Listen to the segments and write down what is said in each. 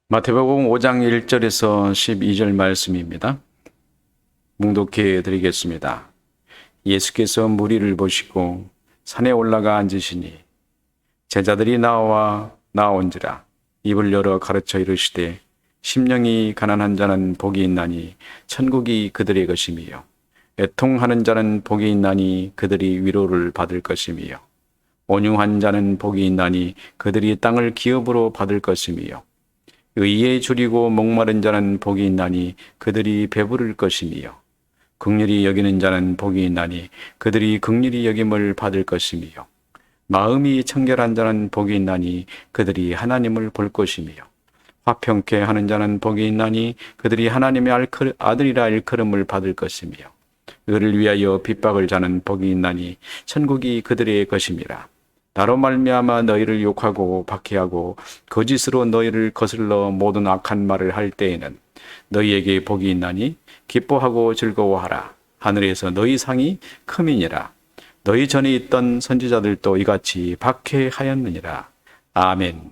마태복음 5장 1절에서 12절 말씀입니다. 묵독해 드리겠습니다. 예수께서 무리를 보시고 산에 올라가 앉으시니 제자들이 나온지라 입을 열어 가르쳐 이르시되 심령이 가난한 자는 복이 있나니 천국이 그들의 것이며 애통하는 자는 복이 있나니 그들이 위로를 받을 것이며 온유한 자는 복이 있나니 그들이 땅을 기업으로 받을 것이며 의에 줄이고 목마른 자는 복이 있나니 그들이 배부를 것이며 긍휼히 여기는 자는 복이 있나니 그들이 긍휼히 여김을 받을 것이며 마음이 청결한 자는 복이 있나니 그들이 하나님을 볼 것이며 화평케 하는 자는 복이 있나니 그들이 하나님의 아들이라 일컬음을 받을 것이며 의를 위하여 핍박을 자는 복이 있나니 천국이 그들의 것임이라. 나로 말미암아 너희를 욕하고 박해하고 거짓으로 너희를 거슬러 모든 악한 말을 할 때에는 너희에게 복이 있나니 기뻐하고 즐거워하라. 하늘에서 너희 상이 크미니라. 너희 전에 있던 선지자들도 이같이 박해하였느니라. 아멘.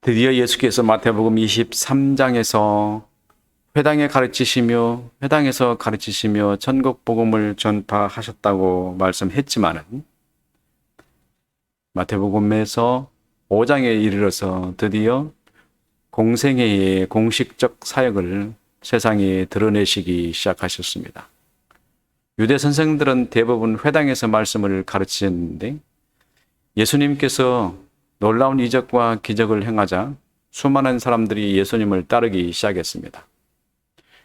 드디어 예수께서 마태복음 23장에서 회당에서 가르치시며 천국 복음을 전파하셨다고 말씀했지만은 마태복음에서 5장에 이르러서 드디어 공생애의 공식적 사역을 세상에 드러내시기 시작하셨습니다. 유대 선생들은 대부분 회당에서 말씀을 가르치셨는데 예수님께서 놀라운 이적과 기적을 행하자 수많은 사람들이 예수님을 따르기 시작했습니다.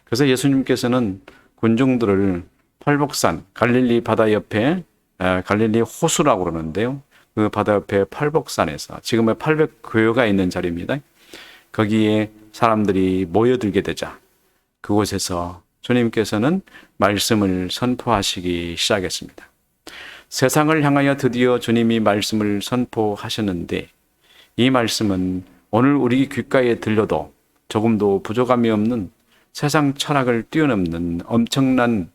그래서 예수님께서는 군중들을 팔복산, 갈릴리 바다 옆에 갈릴리 호수라고 그러는데요. 그 바다 옆에 팔복산에서 지금의 800교회가 있는 자리입니다. 거기에 사람들이 모여들게 되자 그곳에서 주님께서는 말씀을 선포하시기 시작했습니다. 세상을 향하여 드디어 주님이 말씀을 선포하셨는데 이 말씀은 오늘 우리 귓가에 들려도 조금도 부족함이 없는 세상 철학을 뛰어넘는 엄청난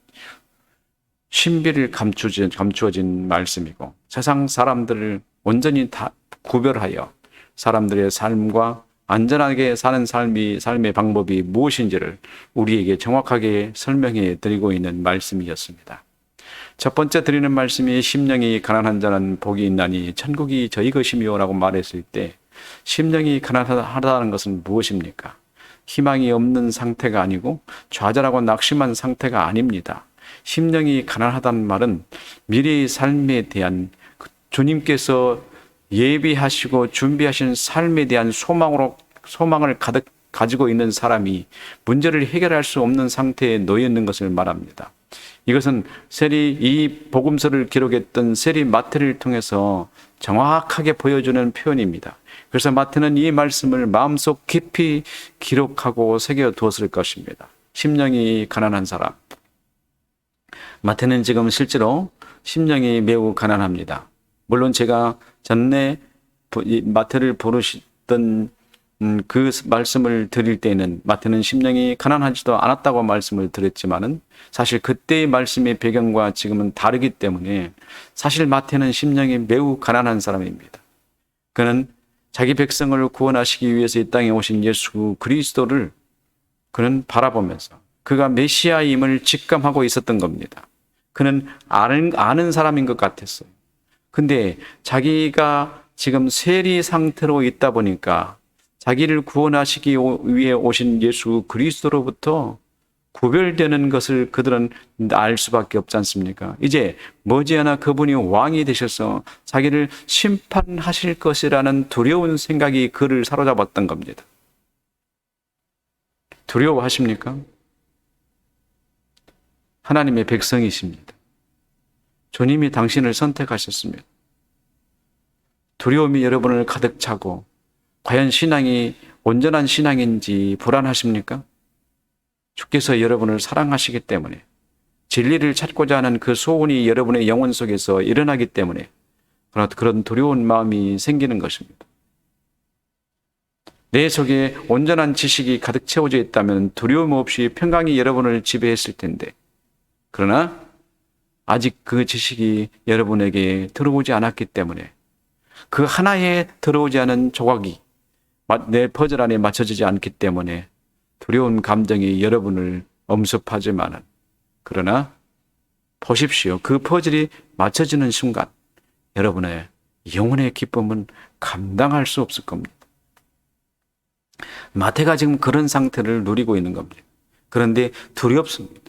신비를 감추어진 말씀이고 세상 사람들을 온전히 다 구별하여 사람들의 삶과 안전하게 사는 삶의 방법이 무엇인지를 우리에게 정확하게 설명해 드리고 있는 말씀이었습니다. 첫 번째 드리는 말씀이 심령이 가난한 자는 복이 있나니 천국이 저희 것이며 라고 말했을 때 심령이 가난하다는 것은 무엇입니까? 희망이 없는 상태가 아니고 좌절하고 낙심한 상태가 아닙니다. 심령이 가난하다는 말은 미래의 삶에 대한 주님께서 예비하시고 준비하신 삶에 대한 소망을 가득 가지고 있는 사람이 문제를 해결할 수 없는 상태에 놓여 있는 것을 말합니다. 이것은 이 복음서를 기록했던 세리 마태를 통해서 정확하게 보여주는 표현입니다. 그래서 마태는 이 말씀을 마음속 깊이 기록하고 새겨두었을 것입니다. 심령이 가난한 사람. 마태는 지금 실제로 심령이 매우 가난합니다. 물론 제가 전에 마태를 부르시던 그 말씀을 드릴 때는 마태는 심령이 가난하지도 않았다고 말씀을 드렸지만은 사실 그때의 말씀의 배경과 지금은 다르기 때문에 사실 마태는 심령이 매우 가난한 사람입니다. 그는 자기 백성을 구원하시기 위해서 이 땅에 오신 예수 그리스도를 그는 바라보면서 그가 메시아임을 직감하고 있었던 겁니다. 그는 아는 사람인 것 같았어요. 근데 자기가 지금 세리 상태로 있다 보니까 자기를 구원하시기 위해 오신 예수 그리스도로부터 구별되는 것을 그들은 알 수밖에 없지 않습니까? 이제 머지않아 그분이 왕이 되셔서 자기를 심판하실 것이라는 두려운 생각이 그를 사로잡았던 겁니다. 두려워하십니까? 하나님의 백성이십니다. 주님이 당신을 선택하셨습니다. 두려움이 여러분을 가득 차고 과연 신앙이 온전한 신앙인지 불안하십니까? 주께서 여러분을 사랑하시기 때문에 진리를 찾고자 하는 그 소원이 여러분의 영혼 속에서 일어나기 때문에 그런 두려운 마음이 생기는 것입니다. 내 속에 온전한 지식이 가득 채워져 있다면 두려움 없이 평강이 여러분을 지배했을 텐데 그러나 아직 그 지식이 여러분에게 들어오지 않았기 때문에 그 하나에 들어오지 않은 조각이 내 퍼즐 안에 맞춰지지 않기 때문에 두려운 감정이 여러분을 엄습하지만은, 그러나 보십시오. 그 퍼즐이 맞춰지는 순간 여러분의 영혼의 기쁨은 감당할 수 없을 겁니다. 마태가 지금 그런 상태를 누리고 있는 겁니다. 그런데 두렵습니다.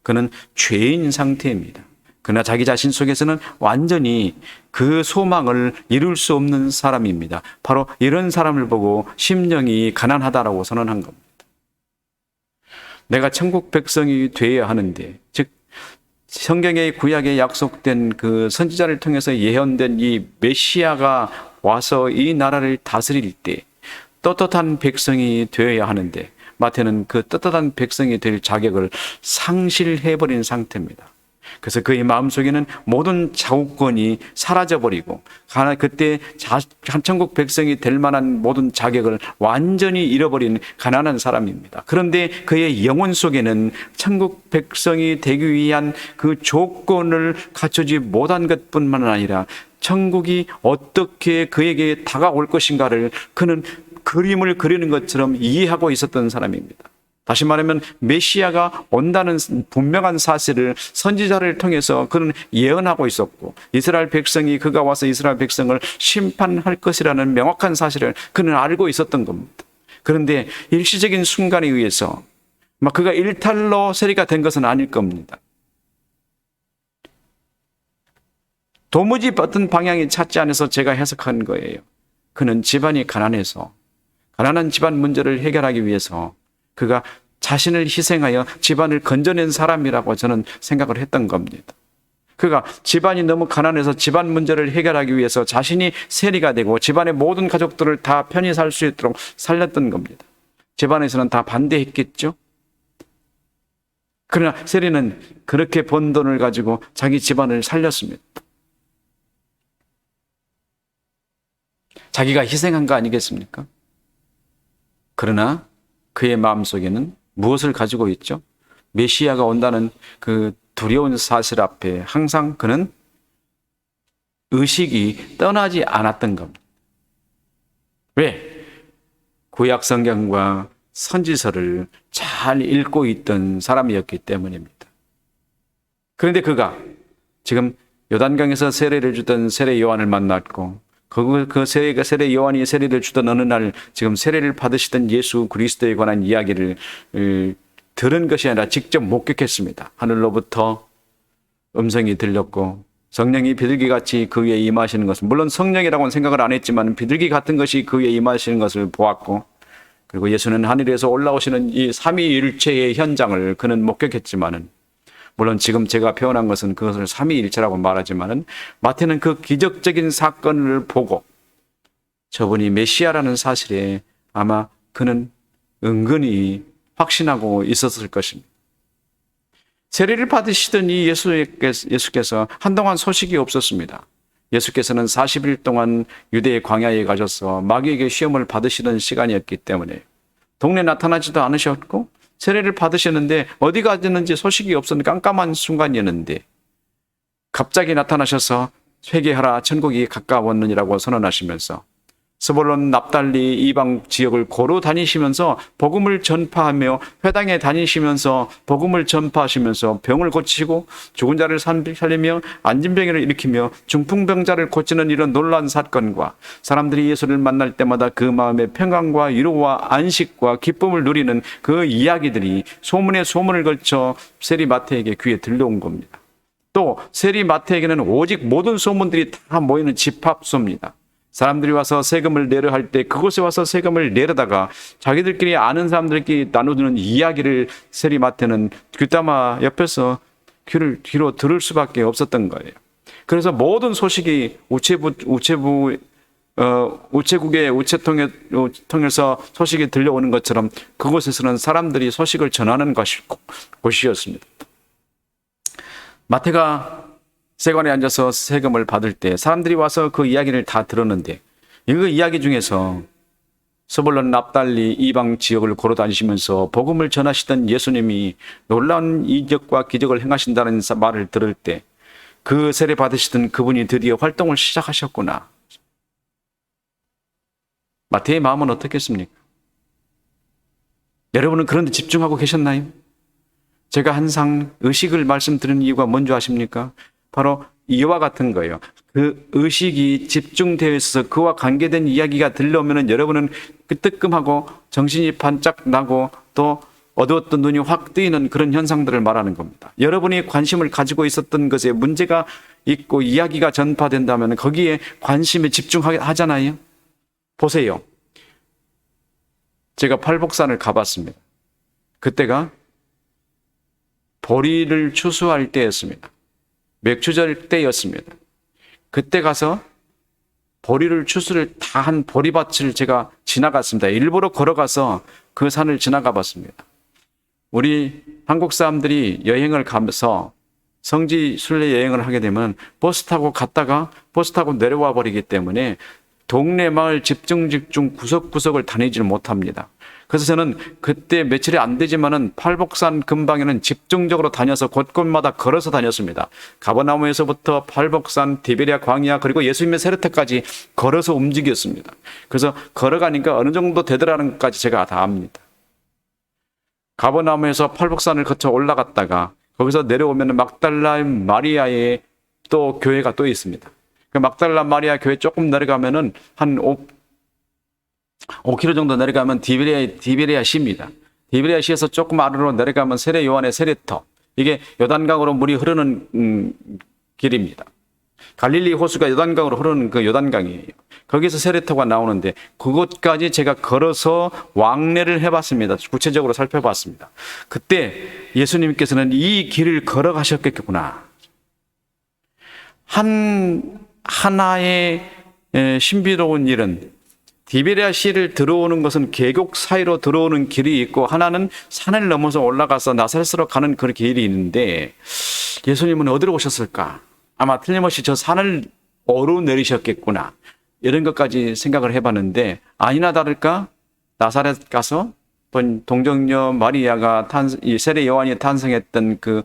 그는 죄인 상태입니다. 그러나 자기 자신 속에서는 완전히 그 소망을 이룰 수 없는 사람입니다. 바로 이런 사람을 보고 심령이 가난하다라고 선언한 겁니다. 내가 천국 백성이 되어야 하는데, 즉 성경의 구약에 약속된 그 선지자를 통해서 예언된 이 메시아가 와서 이 나라를 다스릴 때 떳떳한 백성이 되어야 하는데, 마태는 그 떳떳한 백성이 될 자격을 상실해버린 상태입니다. 그래서 그의 마음속에는 모든 자국권이 사라져버리고 그때 천국 백성이 될 만한 모든 자격을 완전히 잃어버린 가난한 사람입니다. 그런데 그의 영혼 속에는 천국 백성이 되기 위한 그 조건을 갖추지 못한 것뿐만 아니라 천국이 어떻게 그에게 다가올 것인가를 그는 그림을 그리는 것처럼 이해하고 있었던 사람입니다. 다시 말하면 메시아가 온다는 분명한 사실을 선지자를 통해서 그는 예언하고 있었고, 이스라엘 백성이 그가 와서 이스라엘 백성을 심판할 것이라는 명확한 사실을 그는 알고 있었던 겁니다. 그런데 일시적인 순간에 의해서 그가 일탈로 세리가 된 것은 아닐 겁니다. 도무지 어떤 방향이 찾지 않아서 제가 해석한 거예요. 그는 집안이 가난해서 가난한 집안 문제를 해결하기 위해서 그가 자신을 희생하여 집안을 건져낸 사람이라고 저는 생각을 했던 겁니다. 그가 집안이 너무 가난해서 집안 문제를 해결하기 위해서 자신이 세리가 되고 집안의 모든 가족들을 다 편히 살 수 있도록 살렸던 겁니다. 집안에서는 다 반대했겠죠? 그러나 세리는 그렇게 번 돈을 가지고 자기 집안을 살렸습니다. 자기가 희생한 거 아니겠습니까? 그러나 그의 마음속에는 무엇을 가지고 있죠? 메시아가 온다는 그 두려운 사실 앞에 항상 그는 의식이 떠나지 않았던 겁니다. 왜? 구약 성경과 선지서를 잘 읽고 있던 사람이었기 때문입니다. 그런데 그가 지금 요단강에서 세례를 주던 세례 요한을 만났고, 그 세례 요한이 세례를 주던 어느 날 지금 세례를 받으시던 예수 그리스도에 관한 이야기를 들은 것이 아니라 직접 목격했습니다. 하늘로부터 음성이 들렸고 성령이 비둘기같이 그 위에 임하시는 것을, 물론 성령이라고는 생각을 안 했지만 비둘기 같은 것이 그 위에 임하시는 것을 보았고, 그리고 예수는 하늘에서 올라오시는 이 삼위일체의 현장을 그는 목격했지만은, 물론 지금 제가 표현한 것은 그것을 삼위일체라고 말하지만은, 마태는 그 기적적인 사건을 보고 저분이 메시아라는 사실에 아마 그는 은근히 확신하고 있었을 것입니다. 세례를 받으시던 이 예수께서 한동안 소식이 없었습니다. 예수께서는 40일 동안 유대의 광야에 가셔서 마귀에게 시험을 받으시던 시간이었기 때문에 동네에 나타나지도 않으셨고, 세례를 받으셨는데 어디 가셨는지 소식이 없었는 깜깜한 순간이었는데 갑자기 나타나셔서 회개하라 천국이 가까웠느니라고 선언하시면서 스불론 납달리 이방 지역을 고루 다니시면서 복음을 전파하며 회당에 다니시면서 복음을 전파하시면서 병을 고치고 죽은 자를 살리며 앉은 병이를 일으키며 중풍병자를 고치는 이런 놀라운 사건과 사람들이 예수를 만날 때마다 그 마음의 평강과 위로와 안식과 기쁨을 누리는 그 이야기들이 소문에 소문을 걸쳐 세리 마태에게 귀에 들려온 겁니다. 또 세리 마태에게는 오직 모든 소문들이 다 모이는 집합소입니다. 사람들이 와서 세금을 내려 할 때 그곳에 와서 세금을 내려다가 자기들끼리 아는 사람들끼리 나누는 이야기를 세리 마태는 귀담아 옆에서 귀로 들을 수밖에 없었던 거예요. 그래서 모든 소식이 우체국의 우체통에서 소식이 들려오는 것처럼 그곳에서는 사람들이 소식을 전하는 곳이었습니다. 마태가 세관에 앉아서 세금을 받을 때 사람들이 와서 그 이야기를 다 들었는데, 그 이야기 중에서 스불론 납달리 이방 지역을 걸어 다니시면서 복음을 전하시던 예수님이 놀라운 이적과 기적을 행하신다는 말을 들을 때 그 세례 받으시던 그분이 드디어 활동을 시작하셨구나. 마태의 마음은 어떻겠습니까? 여러분은 그런 데 집중하고 계셨나요? 제가 항상 의식을 말씀드리는 이유가 뭔지 아십니까? 바로 이와 같은 거예요. 그 의식이 집중되어 있어서 그와 관계된 이야기가 들려오면 여러분은 그 뜨끔하고 정신이 반짝 나고 또 어두웠던 눈이 확 뜨이는 그런 현상들을 말하는 겁니다. 여러분이 관심을 가지고 있었던 것에 문제가 있고 이야기가 전파된다면 거기에 관심에 집중하잖아요. 보세요. 제가 팔복산을 가봤습니다. 그때가 보리를 추수할 때였습니다. 맥추절 때였습니다. 그때 가서 보리를 추수를 다 한 보리밭을 제가 지나갔습니다. 일부러 걸어가서 그 산을 지나가 봤습니다. 우리 한국 사람들이 여행을 가면서 성지 순례 여행을 하게 되면 버스 타고 갔다가 버스 타고 내려와 버리기 때문에 동네 마을 집중 구석구석을 다니질 못합니다. 그래서 저는 그때 며칠이 안 되지만은 팔복산 근방에는 집중적으로 다녀서 곳곳마다 걸어서 다녔습니다. 가버나움에서부터 팔복산, 디베리아 광야 그리고 예수님의 세례터까지 걸어서 움직였습니다. 그래서 걸어가니까 어느 정도 되더라는 것까지 제가 다 압니다. 가버나움에서 팔복산을 거쳐 올라갔다가 거기서 내려오면 막달라 마리아의 또 교회가 또 있습니다. 그 막달라 마리아 교회 조금 내려가면은 한 5km 정도 내려가면 디베리아 시입니다. 디베리아 시에서 조금 아래로 내려가면 세례 요한의 세례터. 이게 요단강으로 물이 흐르는 길입니다. 갈릴리 호수가 요단강으로 흐르는 그 요단강이에요. 거기서 세례터가 나오는데 그곳까지 제가 걸어서 왕래를 해봤습니다. 구체적으로 살펴봤습니다. 그때 예수님께서는 이 길을 걸어가셨겠구나. 하나의 신비로운 일은 디베리아 시를 들어오는 것은 계곡 사이로 들어오는 길이 있고 하나는 산을 넘어서 올라가서 나사렛으로 가는 그 길이 있는데 예수님은 어디로 오셨을까? 아마 틀림없이 저 산을 오르내리셨겠구나. 이런 것까지 생각을 해봤는데 아니나 다를까 나사렛 가서 동정녀 마리아가 이 세례 요한이 탄생했던 그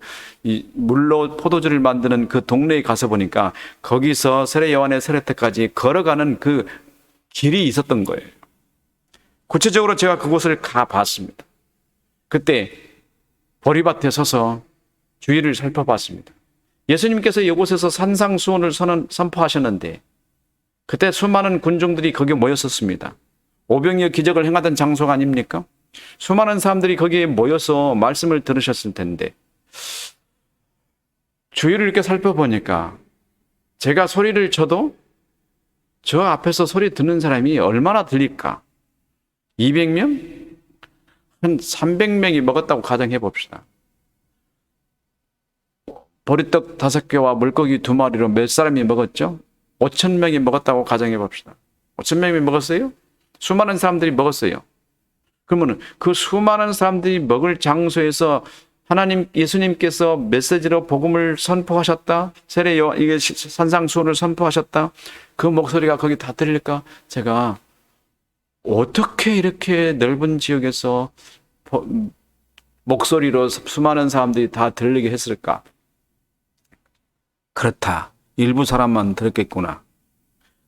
물로 포도주를 만드는 그 동네에 가서 보니까 거기서 세례 요한의 세례터까지 걸어가는 그 길이 있었던 거예요. 구체적으로 제가 그곳을 가봤습니다. 그때 보리밭에 서서 주위를 살펴봤습니다. 예수님께서 이곳에서 산상수훈을 선포하셨는데 그때 수많은 군중들이 거기에 모였었습니다. 오병이어 기적을 행하던 장소가 아닙니까? 수많은 사람들이 거기에 모여서 말씀을 들으셨을 텐데 주위를 이렇게 살펴보니까 제가 소리를 쳐도 저 앞에서 소리 듣는 사람이 얼마나 들릴까? 200명? 한 300명이 먹었다고 가정해 봅시다. 보리떡 5개와 물고기 2마리로 몇 사람이 먹었죠? 5,000명이 먹었다고 가정해 봅시다. 5,000명이 먹었어요? 수많은 사람들이 먹었어요. 그러면 그 수많은 사람들이 먹을 장소에서 예수님께서 메시지로 복음을 선포하셨다. 이게 산상수훈을 선포하셨다. 그 목소리가 거기 다 들릴까? 제가 어떻게 이렇게 넓은 지역에서 목소리로 수많은 사람들이 다 들리게 했을까? 그렇다. 일부 사람만 들었겠구나.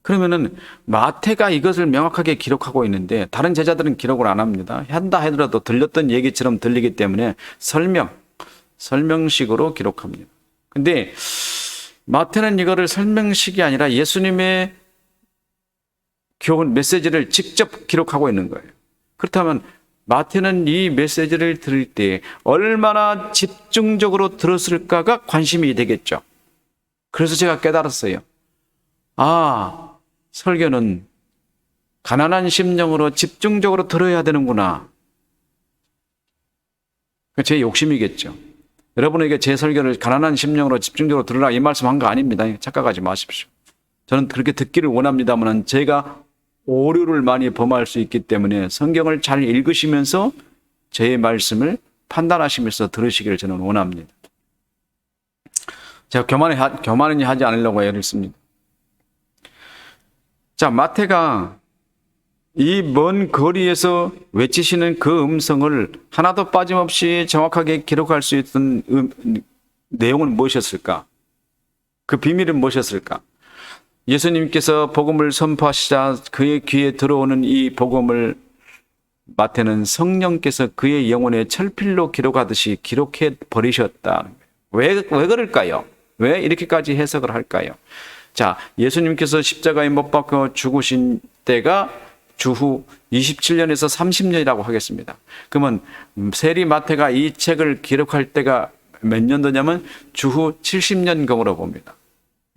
그러면은 마태가 이것을 명확하게 기록하고 있는데 다른 제자들은 기록을 안 합니다. 한다 하더라도 들렸던 얘기처럼 들리기 때문에 설명식으로 기록합니다. 근데 마태는 이거를 설명식이 아니라 예수님의 교훈 메시지를 직접 기록하고 있는 거예요. 그렇다면 마태는 이 메시지를 들을 때 얼마나 집중적으로 들었을까가 관심이 되겠죠. 그래서 제가 깨달았어요. 설교는 가난한 심령으로 집중적으로 들어야 되는구나. 제 욕심이겠죠. 여러분에게 제 설교를 가난한 심령으로 집중적으로 들으라 이 말씀 한 거 아닙니다. 착각하지 마십시오. 저는 그렇게 듣기를 원합니다만 제가 오류를 많이 범할 수 있기 때문에 성경을 잘 읽으시면서 제 말씀을 판단하시면서 들으시기를 저는 원합니다. 제가 교만은 하지 않으려고 애를 씁니다. 자, 마태가 이 먼 거리에서 외치시는 그 음성을 하나도 빠짐없이 정확하게 기록할 수 있던 내용은 무엇이었을까? 그 비밀은 무엇이었을까? 예수님께서 복음을 선포하시자 그의 귀에 들어오는 이 복음을 마태는 성령께서 그의 영혼에 철필로 기록하듯이 기록해 버리셨다. 왜 그럴까요? 왜 이렇게까지 해석을 할까요? 자, 예수님께서 십자가에 못 박혀 죽으신 때가 주후 27년에서 30년이라고 하겠습니다. 그러면 세리 마태가 이 책을 기록할 때가 몇 년도냐면 주후 70년경으로 봅니다.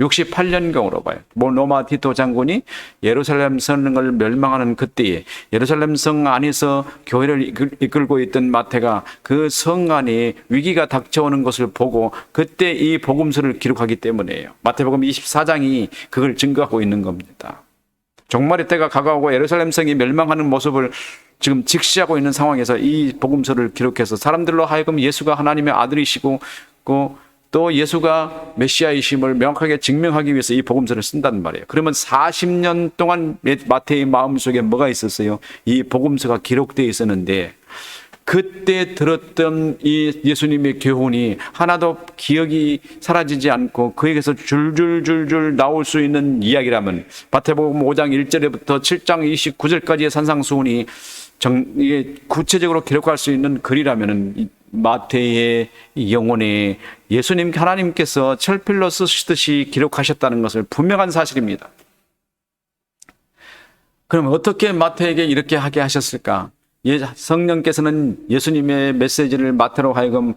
68년경으로 봐요. 로마 티토 장군이 예루살렘 성을 멸망하는 그때에 예루살렘 성 안에서 교회를 이끌고 있던 마태가 그 성 안에 위기가 닥쳐오는 것을 보고 그때 이 복음서를 기록하기 때문이에요. 마태복음 24장이 그걸 증거하고 있는 겁니다. 종말의 때가 가까우고 예루살렘 성이 멸망하는 모습을 지금 직시하고 있는 상황에서 이 복음서를 기록해서 사람들로 하여금 예수가 하나님의 아들이시고 또 예수가 메시아이심을 명확하게 증명하기 위해서 이 복음서를 쓴다는 말이에요. 그러면 40년 동안 마태의 마음속에 뭐가 있었어요? 이 복음서가 기록되어 있었는데 그때 들었던 이 예수님의 교훈이 하나도 기억이 사라지지 않고 그에게서 줄줄줄줄 나올 수 있는 이야기라면 마태복음 5장 1절부터 7장 29절까지의 산상수훈이 이게 구체적으로 기록할 수 있는 글이라면 마태의 영혼에 예수님 하나님께서 철필로 쓰시듯이 기록하셨다는 것을 분명한 사실입니다. 그럼 어떻게 마태에게 이렇게 하게 하셨을까? 성령께서는 예수님의 메시지를 마태로 하여금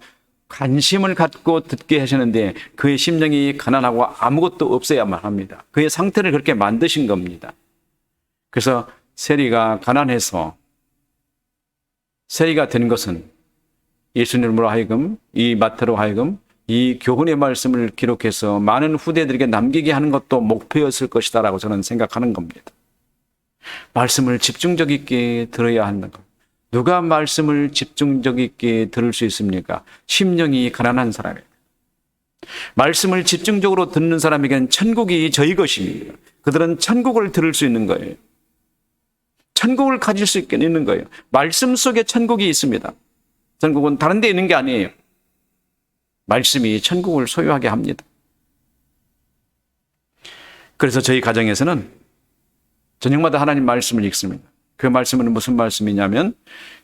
관심을 갖고 듣게 하시는데 그의 심령이 가난하고 아무것도 없어야만 합니다. 그의 상태를 그렇게 만드신 겁니다. 그래서 세리가 가난해서 세리가 된 것은 예수님으로 하여금 이 마태로 하여금 이 교훈의 말씀을 기록해서 많은 후대들에게 남기게 하는 것도 목표였을 것이다라고 저는 생각하는 겁니다. 말씀을 집중적 있게 들어야 한다는 것. 누가 말씀을 집중적 있게 들을 수 있습니까? 심령이 가난한 사람이에요. 말씀을 집중적으로 듣는 사람에게는 천국이 저희 것입니다. 그들은 천국을 들을 수 있는 거예요. 천국을 가질 수 있는 거예요. 말씀 속에 천국이 있습니다. 천국은 다른 데 있는 게 아니에요. 말씀이 천국을 소유하게 합니다. 그래서 저희 가정에서는 저녁마다 하나님 말씀을 읽습니다. 그 말씀은 무슨 말씀이냐면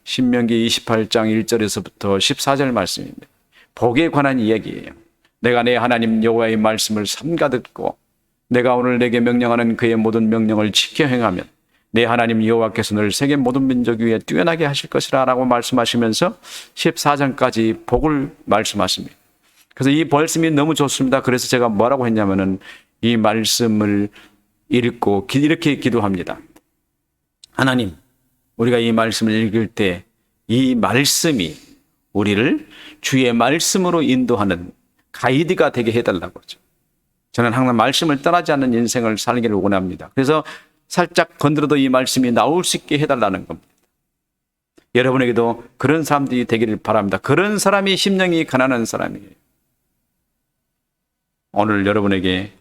신명기 28장 1절에서부터 14절 말씀입니다. 복에 관한 이야기예요. 내가 내 하나님 여호와의 말씀을 삼가 듣고 내가 오늘 내게 명령하는 그의 모든 명령을 지켜 행하면 내 하나님 여호와께서 늘 세계 모든 민족 위에 뛰어나게 하실 것이라 라고 말씀하시면서 14장까지 복을 말씀하십니다. 그래서 이 말씀이 너무 좋습니다. 그래서 제가 뭐라고 했냐면은 이 말씀을 읽고 이렇게 기도합니다. 하나님, 우리가 이 말씀을 읽을 때 이 말씀이 우리를 주의 말씀으로 인도하는 가이드가 되게 해달라고 하죠. 저는 항상 말씀을 떠나지 않는 인생을 살기를 원합니다. 그래서 살짝 건드려도 이 말씀이 나올 수 있게 해달라는 겁니다. 여러분에게도 그런 사람들이 되기를 바랍니다. 그런 사람이 심령이 가난한 사람이에요. 오늘 여러분에게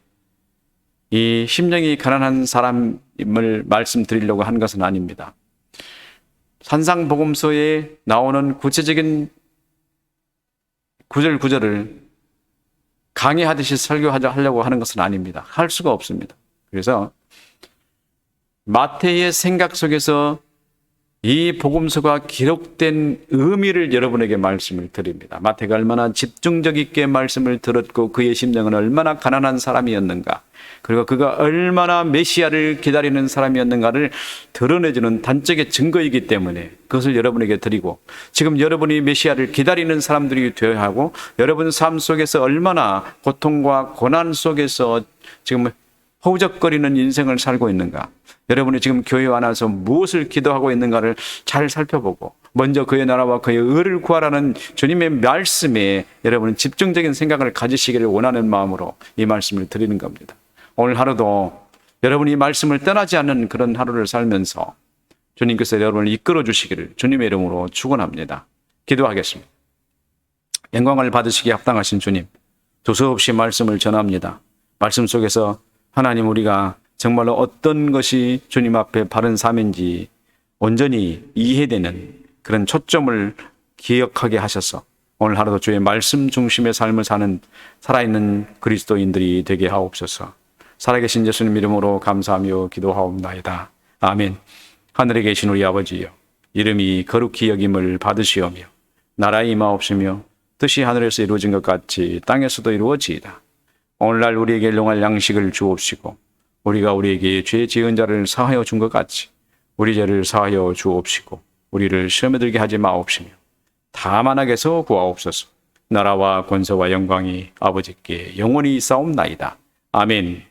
이 심령이 가난한 사람을 말씀드리려고 한 것은 아닙니다. 산상복음서에 나오는 구체적인 구절구절을 강의하듯이 설교하려고 하는 것은 아닙니다. 할 수가 없습니다. 그래서 마태의 생각 속에서 이 복음서가 기록된 의미를 여러분에게 말씀을 드립니다. 마태가 얼마나 집중적 있게 말씀을 들었고 그의 심령은 얼마나 가난한 사람이었는가, 그리고 그가 얼마나 메시아를 기다리는 사람이었는가를 드러내주는 단적의 증거이기 때문에 그것을 여러분에게 드리고, 지금 여러분이 메시아를 기다리는 사람들이 되어야 하고 여러분 삶 속에서 얼마나 고통과 고난 속에서 지금 허우적거리는 인생을 살고 있는가, 여러분이 지금 교회 와서 무엇을 기도하고 있는가를 잘 살펴보고 먼저 그의 나라와 그의 의를 구하라는 주님의 말씀에 여러분은 집중적인 생각을 가지시기를 원하는 마음으로 이 말씀을 드리는 겁니다. 오늘 하루도 여러분이 말씀을 떠나지 않는 그런 하루를 살면서 주님께서 여러분을 이끌어 주시기를 주님의 이름으로 축원합니다. 기도하겠습니다. 영광을 받으시기에 합당하신 주님, 두서없이 말씀을 전합니다. 말씀 속에서 하나님, 우리가 정말로 어떤 것이 주님 앞에 바른 삶인지 온전히 이해되는 그런 초점을 기억하게 하셔서 오늘 하루도 주의 말씀 중심의 삶을 사는 살아있는 그리스도인들이 되게 하옵소서. 살아계신 예수님 이름으로 감사하며 기도하옵나이다. 아멘. 하늘에 계신 우리 아버지여, 이름이 거룩히 여김을 받으시오며 나라에 임하옵시며 뜻이 하늘에서 이루어진 것 같이 땅에서도 이루어지이다. 오늘날 우리에게 일용할 양식을 주옵시고 우리가 우리에게 죄 지은 자를 사하여 준 것 같이 우리 죄를 사하여 주옵시고 우리를 시험에 들게 하지 마옵시며 다만 악에서 구하옵소서. 나라와 권세와 영광이 아버지께 영원히 있사옵나이다. 아멘.